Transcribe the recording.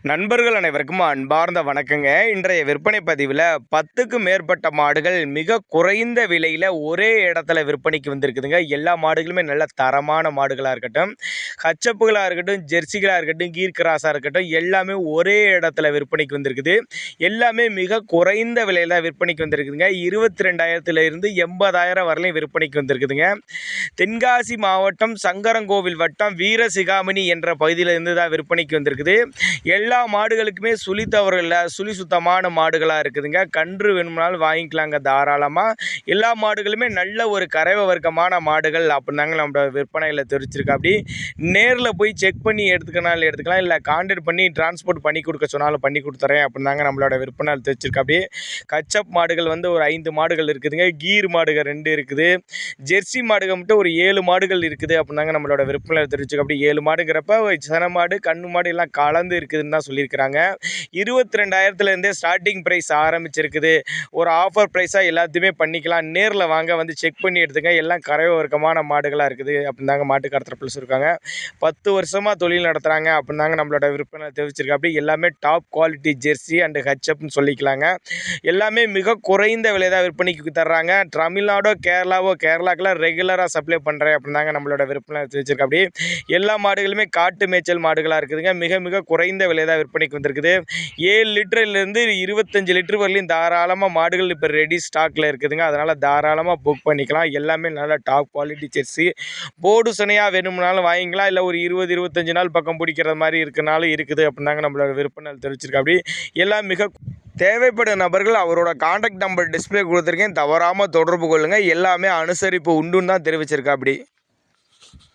நண்பர்கள் அனைவருக்கும் அன்பார்ந்த வணக்கங்க. இன்றைய விற்பனை பதிவில் 10க்கும் மேற்பட்ட மாடுகள் மிக குறைந்த விலையில் ஒரே இடத்துல விற்பனைக்கு வந்திருக்குதுங்க. எல்லா மாடுகளுமே நல்ல தரமான மாடுகளாக இருக்கட்டும், ஹச்சப்புகளாக இருக்கட்டும், ஜெர்சிகளாக இருக்கட்டும், கீர் கிராஸாக இருக்கட்டும், எல்லாமே ஒரே இடத்துல விற்பனைக்கு வந்திருக்குது. எல்லாமே மிக குறைந்த விலையில் விற்பனைக்கு வந்திருக்குதுங்க. 22,000 80,000 வரலையும் விற்பனைக்கு வந்திருக்குதுங்க. தென்காசி மாவட்டம் சங்கரங்கோவில் வட்டம் வீரசிகாமணி என்ற பகுதியில் இருந்து தான் விற்பனைக்கு வந்திருக்குது. எல்லா மாடுகளுக்குமே சுழி தவறில்லை, சுழி சுத்தமான மாடுகளாக இருக்குதுங்க. கன்று வேணும்னாலும் வாங்கிக்கலாங்க தாராளமாக. எல்லா மாடுகளுமே நல்ல ஒரு கறவை வர்க்கமான மாடுகள் அப்படின்னாங்க நம்மளோட விற்பனையில் தெரிவிச்சிருக்கு. அப்படி நேரில் போய் செக் பண்ணி எடுத்துக்கனாலும் எடுத்துக்கலாம், இல்லை கான்டாக்ட் பண்ணி டிரான்ஸ்போர்ட் பண்ணி கொடுக்க சொன்னாலும் பண்ணி கொடுத்துறேன் அப்படின்னாங்க நம்மளோட விற்பனையில் தெரிவிச்சிருக்கு. அப்படி கச்சப் மாடுகள் ஒரு 5 மாடுகள் இருக்குதுங்க. கீர் மாடுகள் 2 இருக்குது. ஜெர்சி மாடுகள் மட்டும் ஒரு 7 மாடுகள் இருக்குது அப்படின்னாங்க நம்மளோட விற்பனையில் தெரிவிச்சிருக்கு. அப்படி 7 மாடுங்கிறப்ப சன மாடு கண்ணு மாடு எல்லாம் கலந்து இருக்குதுன்னு தான் சொல்லியிருக்கிறாங்க. 22,000 ஸ்டார்டிங் ப்ரைஸ் ஆரம்பிச்சிருக்குது. ஒரு ஆஃபர் ப்ரைஸாக எல்லாத்தையுமே பண்ணிக்கலாம். நேரில் வாங்க, வந்து செக் பண்ணி எடுத்துங்க. எல்லாம் கறவை வர்க்கமான மாடுகளாக இருக்குது அப்படின்னாங்க மாட்டுக்காரத்தில் ப்ளஸ் இருக்காங்க. 10 வருஷமாக தொழில் நடத்துகிறாங்க அப்படின்னாங்க நம்மளோட விற்பனை தெரிவிச்சிருக்கு. அப்படி எல்லாமே டாப் குவாலிட்டி ஜெர்சி அண்டு ஹச்சப்னு சொல்லிக்கலாங்க. எல்லாமே மிக குறைந்த விலை தான் விற்பனைக்கு தர்றாங்க. தமிழ்நாடோ கேரளாக்கெல்லாம் ரெகுலராக சப்ளை பண்ணுறேன் அப்படின்னாங்க நம்மளோட விற்பனை தெரிவிச்சிருக்கு. அப்படி எல்லா மாடுகளுமே காட்டு மேய்ச்சல் மாடுகளாக இருக்குதுங்க. மிக மிக குறைந்த விலை தான் விற்பனைக்கு வந்திருக்குது. 7 லிட்டர்லேருந்து 25 லிட்டர் வரலையும் தாராளமாக மாடுகள் இப்போ ரெடி ஸ்டாக்கில் இருக்குதுங்க. அதனால் தாராளமாக புக் பண்ணிக்கலாம். எல்லாமே நல்ல டாப் குவாலிட்டி ஜெர்சி. போடு சனையாக வேணும்னாலும் வாங்கிக்கலாம், இல்லை ஒரு 20-25 நாள் பக்கம் பிடிக்கிற மாதிரி இருக்கனாலும் இருக்குது அப்படின்னாங்க நம்மளோட விற்பனை தெரிவிச்சிருக்கு. அப்படி எல்லாம் மிக தேவைப்படும் நபர்கள் அவரோட கான்டாக்ட் நம்பர் டிஸ்பிளே கொடுத்துருக்கேன், தவறாமல் தொடர்பு கொள்ளுங்கள். எல்லாமே அனுசரிப்பு உண்டுன்னு தான் தெரிவிச்சிருக்கா. அப்படி